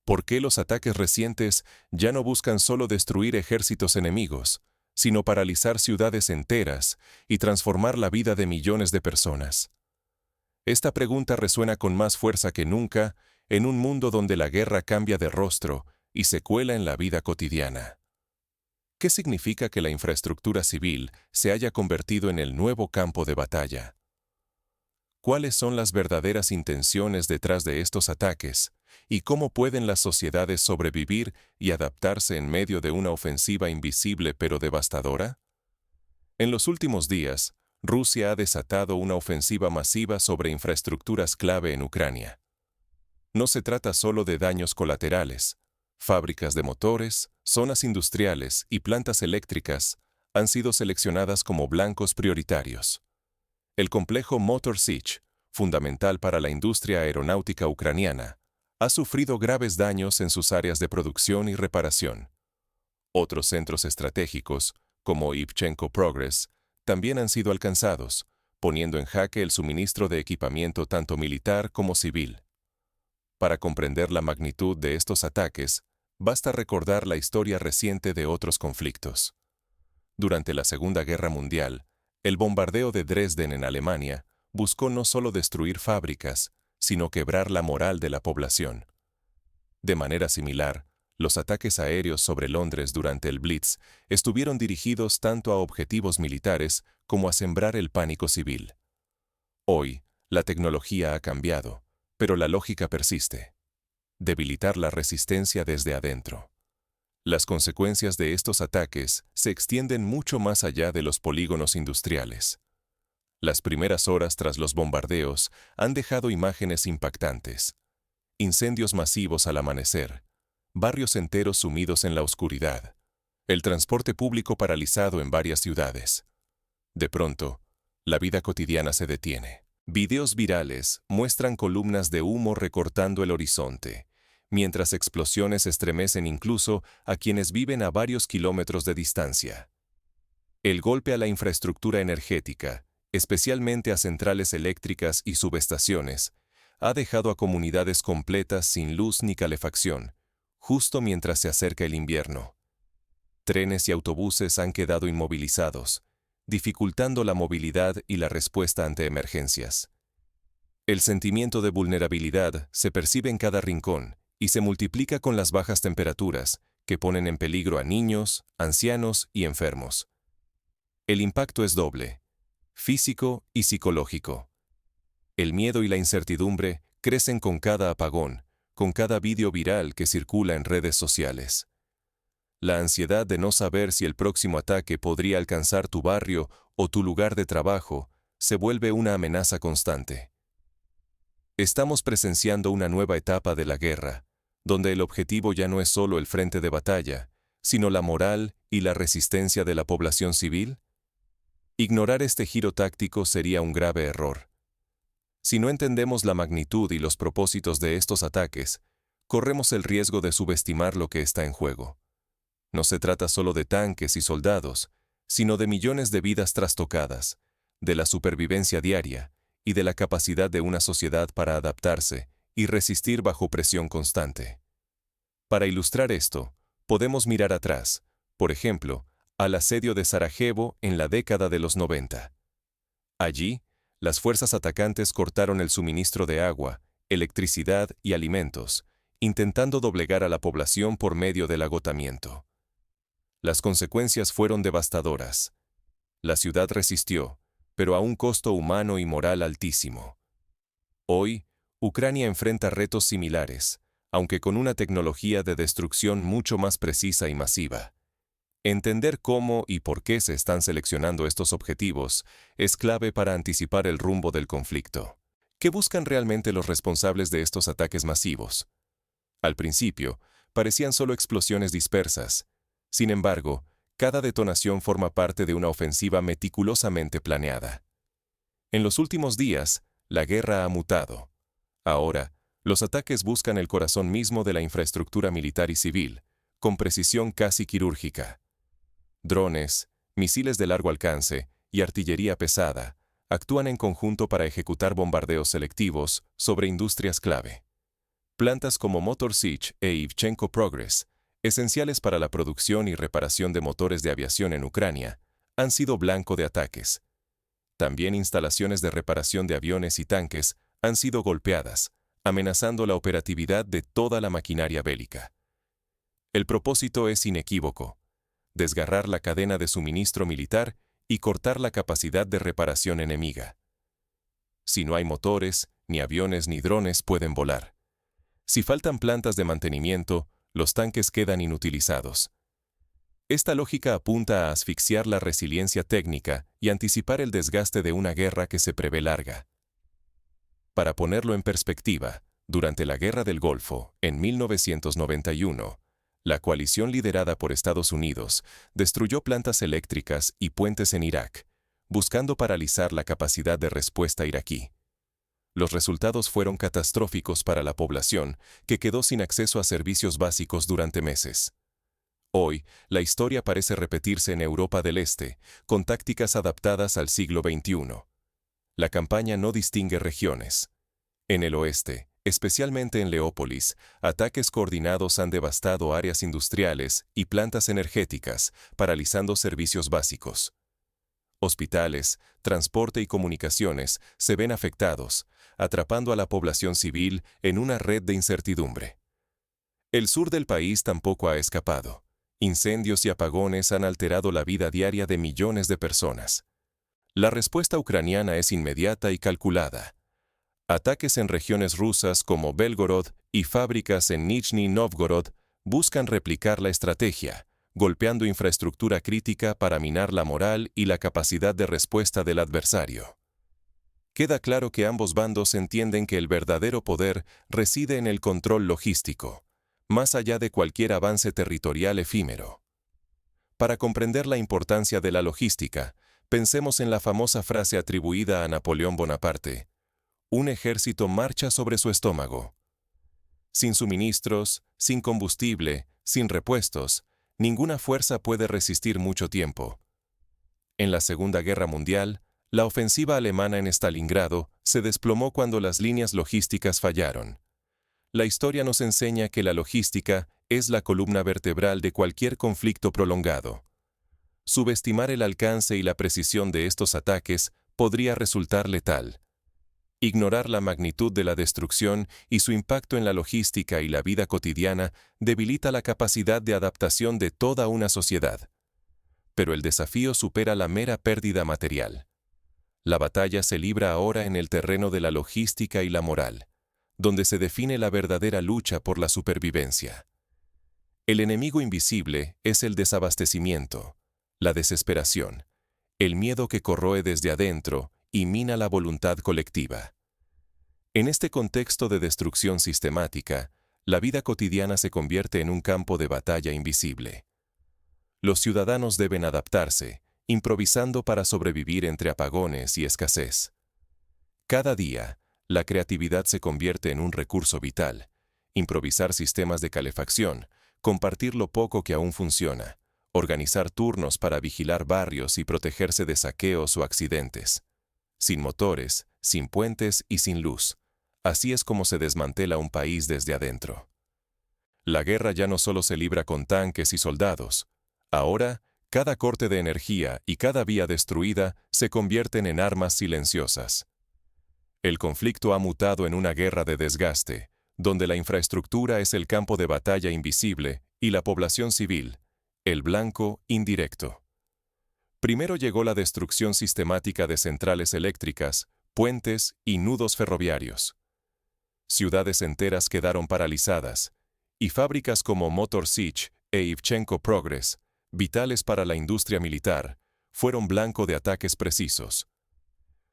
¿Por qué los ataques recientes ya no buscan solo destruir ejércitos enemigos, sino paralizar ciudades enteras y transformar la vida de millones de personas? Esta pregunta resuena con más fuerza que nunca en un mundo donde la guerra cambia de rostro y se cuela en la vida cotidiana. ¿Qué significa que la infraestructura civil se haya convertido en el nuevo campo de batalla? ¿Cuáles son las verdaderas intenciones detrás de estos ataques? ¿Y cómo pueden las sociedades sobrevivir y adaptarse en medio de una ofensiva invisible pero devastadora? En los últimos días, Rusia ha desatado una ofensiva masiva sobre infraestructuras clave en Ucrania. No se trata solo de daños colaterales. Fábricas de motores, zonas industriales y plantas eléctricas han sido seleccionadas como blancos prioritarios. El complejo Motor Sich, fundamental para la industria aeronáutica ucraniana, ha sufrido graves daños en sus áreas de producción y reparación. Otros centros estratégicos, como Ivchenko Progress, también han sido alcanzados, poniendo en jaque el suministro de equipamiento tanto militar como civil. Para comprender la magnitud de estos ataques, basta recordar la historia reciente de otros conflictos. Durante la Segunda Guerra Mundial, el bombardeo de Dresden en Alemania buscó no solo destruir fábricas, sino quebrar la moral de la población. De manera similar, los ataques aéreos sobre Londres durante el Blitz estuvieron dirigidos tanto a objetivos militares como a sembrar el pánico civil. Hoy, la tecnología ha cambiado, pero la lógica persiste. Debilitar la resistencia desde adentro. Las consecuencias de estos ataques se extienden mucho más allá de los polígonos industriales. Las primeras horas tras los bombardeos han dejado imágenes impactantes. Incendios masivos al amanecer, barrios enteros sumidos en la oscuridad, el transporte público paralizado en varias ciudades. De pronto, la vida cotidiana se detiene. Videos virales muestran columnas de humo recortando el horizonte, mientras explosiones estremecen incluso a quienes viven a varios kilómetros de distancia. El golpe a la infraestructura energética, especialmente a centrales eléctricas y subestaciones, ha dejado a comunidades completas sin luz ni calefacción, justo mientras se acerca el invierno. Trenes y autobuses han quedado inmovilizados, dificultando la movilidad y la respuesta ante emergencias. El sentimiento de vulnerabilidad se percibe en cada rincón y se multiplica con las bajas temperaturas, que ponen en peligro a niños, ancianos y enfermos. El impacto es doble, físico y psicológico. El miedo y la incertidumbre crecen con cada apagón, con cada vídeo viral que circula en redes sociales. La ansiedad de no saber si el próximo ataque podría alcanzar tu barrio o tu lugar de trabajo se vuelve una amenaza constante. Estamos presenciando una nueva etapa de la guerra, donde el objetivo ya no es solo el frente de batalla, sino la moral y la resistencia de la población civil. Ignorar este giro táctico sería un grave error. Si no entendemos la magnitud y los propósitos de estos ataques, corremos el riesgo de subestimar lo que está en juego. No se trata solo de tanques y soldados, sino de millones de vidas trastocadas, de la supervivencia diaria y de la capacidad de una sociedad para adaptarse y resistir bajo presión constante. Para ilustrar esto, podemos mirar atrás, por ejemplo, al asedio de Sarajevo en la década de los 90. Allí, las fuerzas atacantes cortaron el suministro de agua, electricidad y alimentos, intentando doblegar a la población por medio del agotamiento. Las consecuencias fueron devastadoras. La ciudad resistió, pero a un costo humano y moral altísimo. Hoy, Ucrania enfrenta retos similares, aunque con una tecnología de destrucción mucho más precisa y masiva. Entender cómo y por qué se están seleccionando estos objetivos es clave para anticipar el rumbo del conflicto. ¿Qué buscan realmente los responsables de estos ataques masivos? Al principio, parecían solo explosiones dispersas. Sin embargo, cada detonación forma parte de una ofensiva meticulosamente planeada. En los últimos días, la guerra ha mutado. Ahora, los ataques buscan el corazón mismo de la infraestructura militar y civil, con precisión casi quirúrgica. Drones, misiles de largo alcance y artillería pesada actúan en conjunto para ejecutar bombardeos selectivos sobre industrias clave. Plantas como Motor Sich e Ivchenko Progress, esenciales para la producción y reparación de motores de aviación en Ucrania, han sido blanco de ataques. También instalaciones de reparación de aviones y tanques han sido golpeadas, amenazando la operatividad de toda la maquinaria bélica. El propósito es inequívoco: desgarrar la cadena de suministro militar y cortar la capacidad de reparación enemiga. Si no hay motores, ni aviones ni drones pueden volar. Si faltan plantas de mantenimiento, los tanques quedan inutilizados. Esta lógica apunta a asfixiar la resiliencia técnica y anticipar el desgaste de una guerra que se prevé larga. Para ponerlo en perspectiva, durante la Guerra del Golfo, en 1991, la coalición liderada por Estados Unidos destruyó plantas eléctricas y puentes en Irak, buscando paralizar la capacidad de respuesta iraquí. Los resultados fueron catastróficos para la población, que quedó sin acceso a servicios básicos durante meses. Hoy, la historia parece repetirse en Europa del Este, con tácticas adaptadas al siglo XXI. La campaña no distingue regiones. En el oeste, especialmente en Leópolis, ataques coordinados han devastado áreas industriales y plantas energéticas, paralizando servicios básicos. Hospitales, transporte y comunicaciones se ven afectados, atrapando a la población civil en una red de incertidumbre. El sur del país tampoco ha escapado. Incendios y apagones han alterado la vida diaria de millones de personas. La respuesta ucraniana es inmediata y calculada. Ataques en regiones rusas como Belgorod y fábricas en Nizhny Novgorod buscan replicar la estrategia, golpeando infraestructura crítica para minar la moral y la capacidad de respuesta del adversario. Queda claro que ambos bandos entienden que el verdadero poder reside en el control logístico, más allá de cualquier avance territorial efímero. Para comprender la importancia de la logística, pensemos en la famosa frase atribuida a Napoleón Bonaparte: un ejército marcha sobre su estómago. Sin suministros, sin combustible, sin repuestos, ninguna fuerza puede resistir mucho tiempo. En la Segunda Guerra Mundial, la ofensiva alemana en Stalingrado se desplomó cuando las líneas logísticas fallaron. La historia nos enseña que la logística es la columna vertebral de cualquier conflicto prolongado. Subestimar el alcance y la precisión de estos ataques podría resultar letal. Ignorar la magnitud de la destrucción y su impacto en la logística y la vida cotidiana debilita la capacidad de adaptación de toda una sociedad. Pero el desafío supera la mera pérdida material. La batalla se libra ahora en el terreno de la logística y la moral, donde se define la verdadera lucha por la supervivencia. El enemigo invisible es el desabastecimiento, la desesperación, el miedo que corroe desde adentro y mina la voluntad colectiva. En este contexto de destrucción sistemática, la vida cotidiana se convierte en un campo de batalla invisible. Los ciudadanos deben adaptarse, improvisando para sobrevivir entre apagones y escasez. Cada día, la creatividad se convierte en un recurso vital. Improvisar sistemas de calefacción, compartir lo poco que aún funciona, organizar turnos para vigilar barrios y protegerse de saqueos o accidentes. Sin motores, sin puentes y sin luz. Así es como se desmantela un país desde adentro. La guerra ya no solo se libra con tanques y soldados. Ahora, cada corte de energía y cada vía destruida se convierten en armas silenciosas. El conflicto ha mutado en una guerra de desgaste, donde la infraestructura es el campo de batalla invisible y la población civil, el blanco indirecto. Primero llegó la destrucción sistemática de centrales eléctricas, puentes y nudos ferroviarios. Ciudades enteras quedaron paralizadas, y fábricas como Motor Sich e Ivchenko Progress, vitales para la industria militar, fueron blanco de ataques precisos.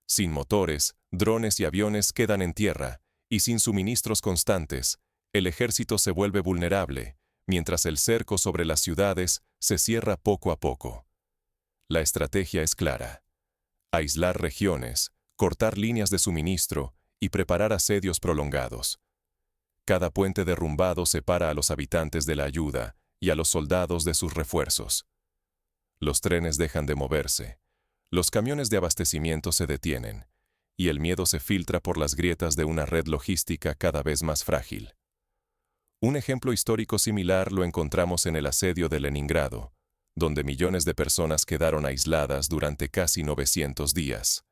Sin motores, drones y aviones quedan en tierra, y sin suministros constantes, el ejército se vuelve vulnerable, mientras el cerco sobre las ciudades se cierra poco a poco. La estrategia es clara: aislar regiones, cortar líneas de suministro y preparar asedios prolongados. Cada puente derrumbado separa a los habitantes de la ayuda y a los soldados de sus refuerzos. Los trenes dejan de moverse, los camiones de abastecimiento se detienen, y el miedo se filtra por las grietas de una red logística cada vez más frágil. Un ejemplo histórico similar lo encontramos en el asedio de Leningrado, donde millones de personas quedaron aisladas durante casi 900 días.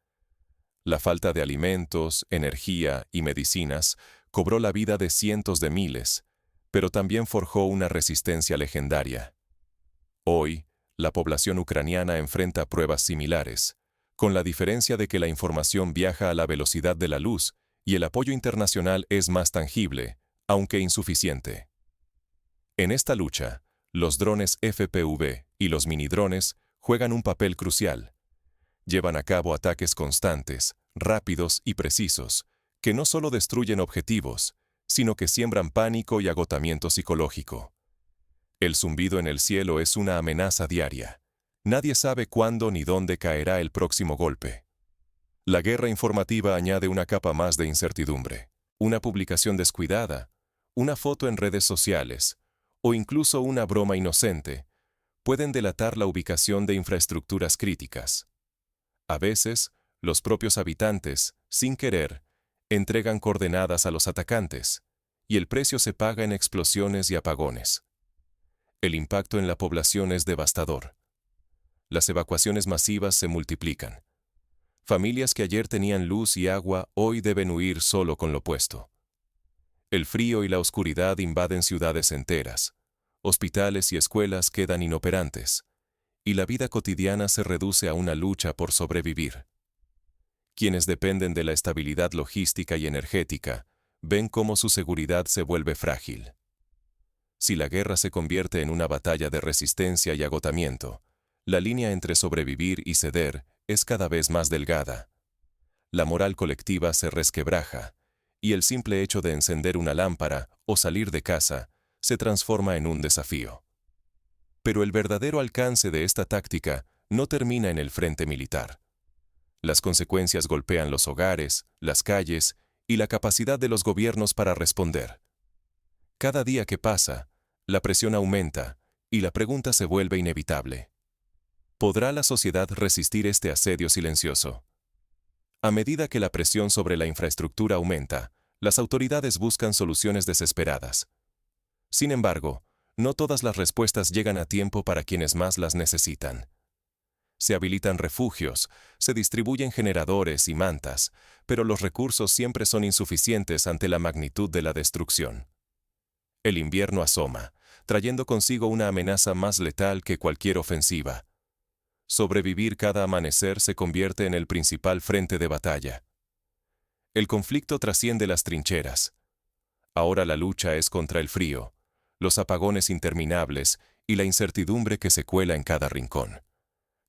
La falta de alimentos, energía y medicinas cobró la vida de cientos de miles, pero también forjó una resistencia legendaria. Hoy, la población ucraniana enfrenta pruebas similares, con la diferencia de que la información viaja a la velocidad de la luz y el apoyo internacional es más tangible, aunque insuficiente. En esta lucha, los drones FPV y los minidrones juegan un papel crucial. Llevan a cabo ataques constantes, rápidos y precisos, que no solo destruyen objetivos, sino que siembran pánico y agotamiento psicológico. El zumbido en el cielo es una amenaza diaria. Nadie sabe cuándo ni dónde caerá el próximo golpe. La guerra informativa añade una capa más de incertidumbre. Una publicación descuidada, una foto en redes sociales, o incluso una broma inocente, pueden delatar la ubicación de infraestructuras críticas. A veces, los propios habitantes, sin querer, entregan coordenadas a los atacantes, y el precio se paga en explosiones y apagones. El impacto en la población es devastador. Las evacuaciones masivas se multiplican. Familias que ayer tenían luz y agua hoy deben huir solo con lo puesto. El frío y la oscuridad invaden ciudades enteras. Hospitales y escuelas quedan inoperantes, y la vida cotidiana se reduce a una lucha por sobrevivir. Quienes dependen de la estabilidad logística y energética ven cómo su seguridad se vuelve frágil. Si la guerra se convierte en una batalla de resistencia y agotamiento, la línea entre sobrevivir y ceder es cada vez más delgada. La moral colectiva se resquebraja, y el simple hecho de encender una lámpara o salir de casa se transforma en un desafío. Pero el verdadero alcance de esta táctica no termina en el frente militar. Las consecuencias golpean los hogares, las calles y la capacidad de los gobiernos para responder. Cada día que pasa, la presión aumenta y la pregunta se vuelve inevitable. ¿Podrá la sociedad resistir este asedio silencioso? A medida que la presión sobre la infraestructura aumenta, las autoridades buscan soluciones desesperadas. Sin embargo, no todas las respuestas llegan a tiempo para quienes más las necesitan. Se habilitan refugios, se distribuyen generadores y mantas, pero los recursos siempre son insuficientes ante la magnitud de la destrucción. El invierno asoma, trayendo consigo una amenaza más letal que cualquier ofensiva. Sobrevivir cada amanecer se convierte en el principal frente de batalla. El conflicto trasciende las trincheras. Ahora la lucha es contra el frío, los apagones interminables y la incertidumbre que se cuela en cada rincón.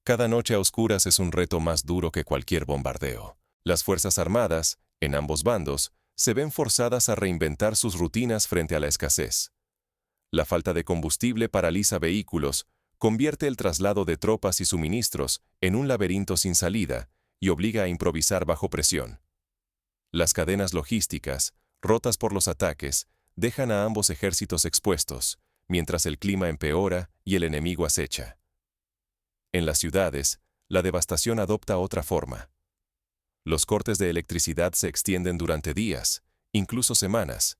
Cada noche a oscuras es un reto más duro que cualquier bombardeo. Las Fuerzas Armadas, en ambos bandos, se ven forzadas a reinventar sus rutinas frente a la escasez. La falta de combustible paraliza vehículos, convierte el traslado de tropas y suministros en un laberinto sin salida y obliga a improvisar bajo presión. Las cadenas logísticas, rotas por los ataques, dejan a ambos ejércitos expuestos, mientras el clima empeora y el enemigo acecha. En las ciudades, la devastación adopta otra forma. Los cortes de electricidad se extienden durante días, incluso semanas.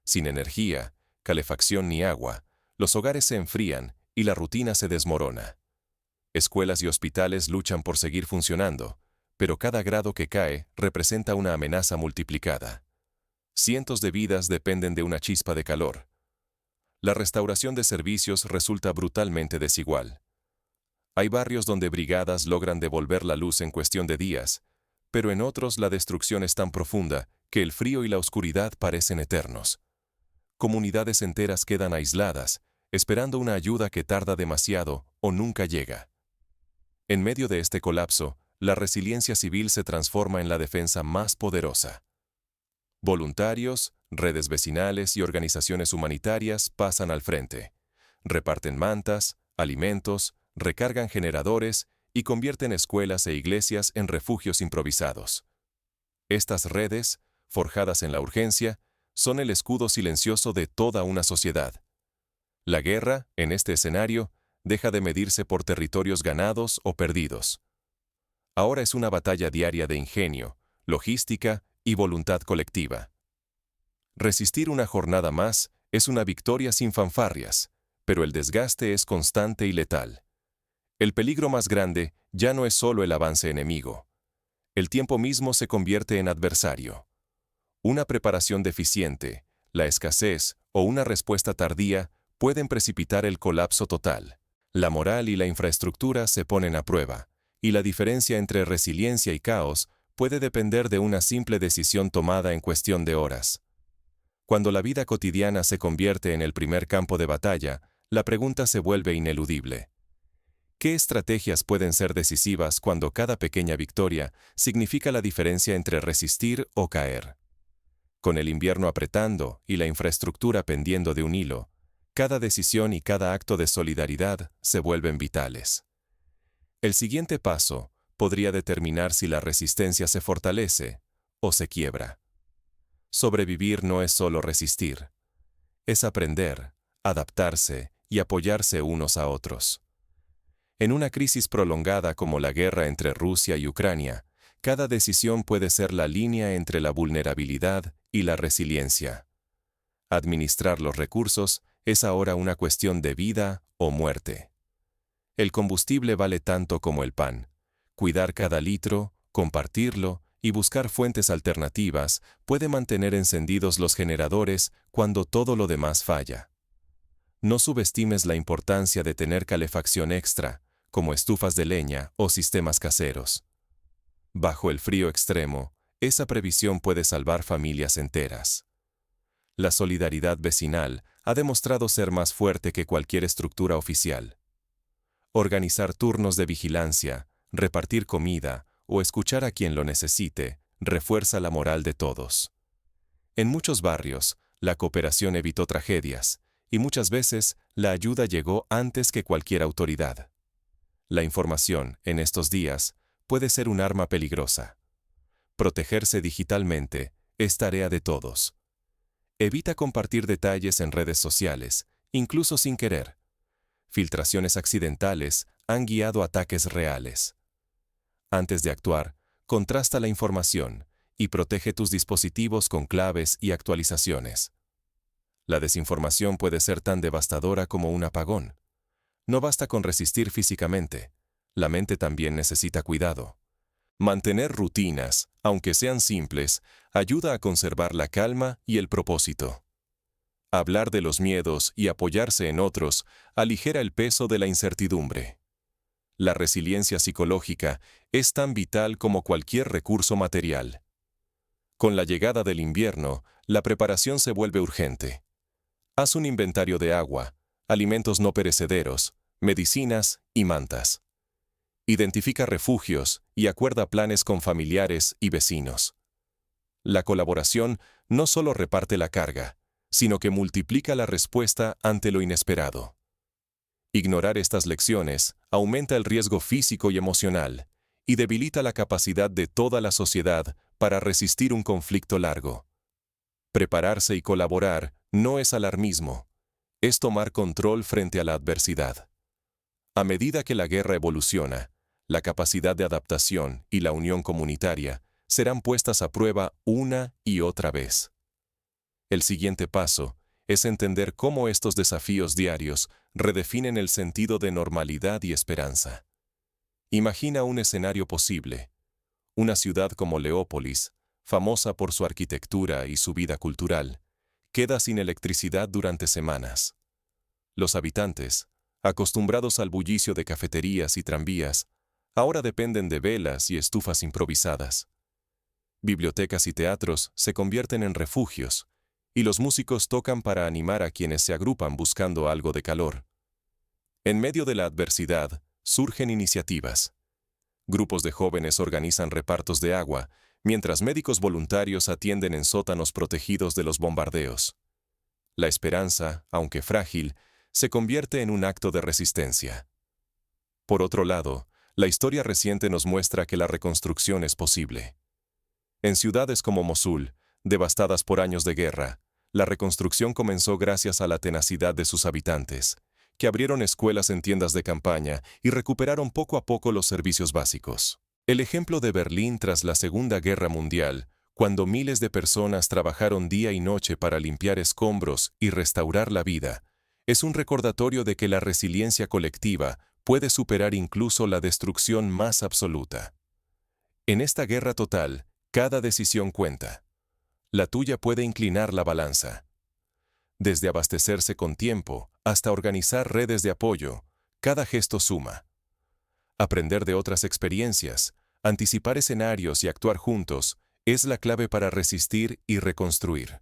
Sin energía, calefacción ni agua, los hogares se enfrían y la rutina se desmorona. Escuelas y hospitales luchan por seguir funcionando, pero cada grado que cae representa una amenaza multiplicada. Cientos de vidas dependen de una chispa de calor. La restauración de servicios resulta brutalmente desigual. Hay barrios donde brigadas logran devolver la luz en cuestión de días, pero en otros la destrucción es tan profunda que el frío y la oscuridad parecen eternos. Comunidades enteras quedan aisladas, esperando una ayuda que tarda demasiado o nunca llega. En medio de este colapso, la resiliencia civil se transforma en la defensa más poderosa. Voluntarios, redes vecinales y organizaciones humanitarias pasan al frente. Reparten mantas, alimentos, recargan generadores y convierten escuelas e iglesias en refugios improvisados. Estas redes, forjadas en la urgencia, son el escudo silencioso de toda una sociedad. La guerra, en este escenario, deja de medirse por territorios ganados o perdidos. Ahora es una batalla diaria de ingenio, logística y voluntad colectiva. Resistir una jornada más Es una victoria sin fanfarrias, pero el desgaste es constante y letal. El peligro más grande ya no es solo el avance enemigo. El tiempo mismo se convierte en adversario. Una preparación deficiente, la escasez o una respuesta tardía pueden precipitar el colapso total. La moral y la infraestructura se ponen a prueba, y la diferencia entre resiliencia y caos puede depender de una simple decisión tomada en cuestión de horas. Cuando la vida cotidiana se convierte en el primer campo de batalla, la pregunta se vuelve ineludible. ¿Qué estrategias pueden ser decisivas cuando cada pequeña victoria significa la diferencia entre resistir o caer? Con el invierno apretando y la infraestructura pendiendo de un hilo, cada decisión y cada acto de solidaridad se vuelven vitales. El siguiente paso podría determinar si la resistencia se fortalece o se quiebra. Sobrevivir no es solo resistir, es aprender, adaptarse y apoyarse unos a otros. En una crisis prolongada como la guerra entre Rusia y Ucrania, cada decisión puede ser la línea entre la vulnerabilidad y la resiliencia. Administrar los recursos es ahora una cuestión de vida o muerte. El combustible vale tanto como el pan. Cuidar cada litro, compartirlo y buscar fuentes alternativas puede mantener encendidos los generadores cuando todo lo demás falla. No subestimes la importancia de tener calefacción extra, como estufas de leña o sistemas caseros. Bajo el frío extremo, esa previsión puede salvar familias enteras. La solidaridad vecinal ha demostrado ser más fuerte que cualquier estructura oficial. Organizar turnos de vigilancia, repartir comida o escuchar a quien lo necesite refuerza la moral de todos. En muchos barrios, la cooperación evitó tragedias, y muchas veces la ayuda llegó antes que cualquier autoridad. La información, en estos días, puede ser un arma peligrosa. Protegerse digitalmente es tarea de todos. Evita compartir detalles en redes sociales, incluso sin querer. Filtraciones accidentales han guiado ataques reales. Antes de actuar, contrasta la información y protege tus dispositivos con claves y actualizaciones. La desinformación puede ser tan devastadora como un apagón. No basta con resistir físicamente, la mente también necesita cuidado. Mantener rutinas, aunque sean simples, ayuda a conservar la calma y el propósito. Hablar de los miedos y apoyarse en otros aligera el peso de la incertidumbre. La resiliencia psicológica es tan vital como cualquier recurso material. Con la llegada del invierno, la preparación se vuelve urgente. Haz un inventario de agua, alimentos no perecederos, medicinas y mantas. Identifica refugios y acuerda planes con familiares y vecinos. La colaboración no solo reparte la carga, sino que multiplica la respuesta ante lo inesperado. Ignorar estas lecciones aumenta el riesgo físico y emocional y debilita la capacidad de toda la sociedad para resistir un conflicto largo. Prepararse y colaborar no es alarmismo, es tomar control frente a la adversidad. A medida que la guerra evoluciona, la capacidad de adaptación y la unión comunitaria serán puestas a prueba una y otra vez. El siguiente paso es entender cómo estos desafíos diarios redefinen el sentido de normalidad y esperanza. Imagina un escenario posible. Una ciudad como Leópolis, famosa por su arquitectura y su vida cultural, queda sin electricidad durante semanas. Los habitantes, acostumbrados al bullicio de cafeterías y tranvías, ahora dependen de velas y estufas improvisadas. Bibliotecas y teatros se convierten en refugios, y los músicos tocan para animar a quienes se agrupan buscando algo de calor. En medio de la adversidad, surgen iniciativas. Grupos de jóvenes organizan repartos de agua, mientras médicos voluntarios atienden en sótanos protegidos de los bombardeos. La esperanza, aunque frágil, se convierte en un acto de resistencia. Por otro lado, la historia reciente nos muestra que la reconstrucción es posible. En ciudades como Mosul, devastadas por años de guerra, la reconstrucción comenzó gracias a la tenacidad de sus habitantes, que abrieron escuelas en tiendas de campaña y recuperaron poco a poco los servicios básicos. El ejemplo de Berlín tras la Segunda Guerra Mundial, cuando miles de personas trabajaron día y noche para limpiar escombros y restaurar la vida, es un recordatorio de que la resiliencia colectiva puede superar incluso la destrucción más absoluta. En esta guerra total, cada decisión cuenta. La tuya puede inclinar la balanza. Desde abastecerse con tiempo hasta organizar redes de apoyo, cada gesto suma. Aprender de otras experiencias, anticipar escenarios y actuar juntos es la clave para resistir y reconstruir.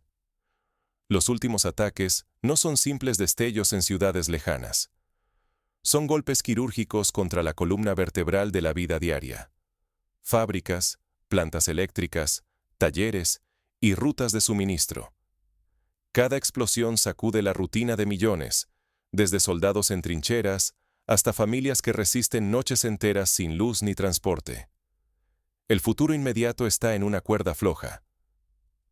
Los últimos ataques no son simples destellos en ciudades lejanas. Son golpes quirúrgicos contra la columna vertebral de la vida diaria. Fábricas, plantas eléctricas, talleres y rutas de suministro. Cada explosión sacude la rutina de millones, desde soldados en trincheras hasta familias que resisten noches enteras sin luz ni transporte. El futuro inmediato está en una cuerda floja.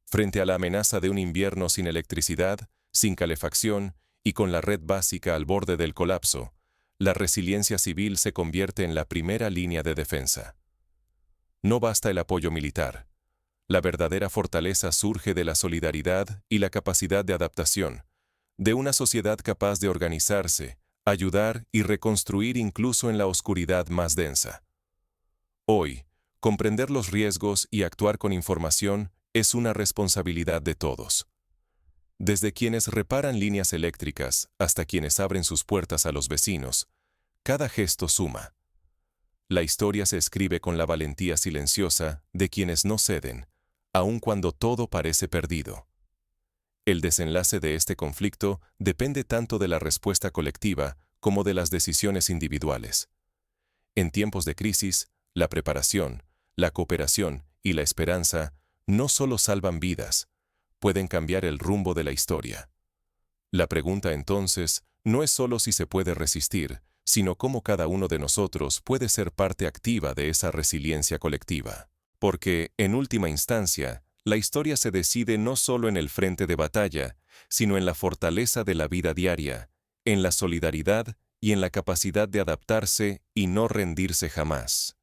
Frente a la amenaza de un invierno sin electricidad, sin calefacción y con la red básica al borde del colapso, la resiliencia civil se convierte en la primera línea de defensa. No basta el apoyo militar. La verdadera fortaleza surge de la solidaridad y la capacidad de adaptación, de una sociedad capaz de organizarse, ayudar y reconstruir incluso en la oscuridad más densa. Hoy, comprender los riesgos y actuar con información es una responsabilidad de todos. Desde quienes reparan líneas eléctricas hasta quienes abren sus puertas a los vecinos, cada gesto suma. La historia se escribe con la valentía silenciosa de quienes no ceden, aun cuando todo parece perdido. El desenlace de este conflicto depende tanto de la respuesta colectiva como de las decisiones individuales. En tiempos de crisis, la preparación, la cooperación y la esperanza no solo salvan vidas, pueden cambiar el rumbo de la historia. La pregunta entonces no es solo si se puede resistir, sino cómo cada uno de nosotros puede ser parte activa de esa resiliencia colectiva. Porque, en última instancia, la historia se decide no solo en el frente de batalla, sino en la fortaleza de la vida diaria, en la solidaridad y en la capacidad de adaptarse y no rendirse jamás.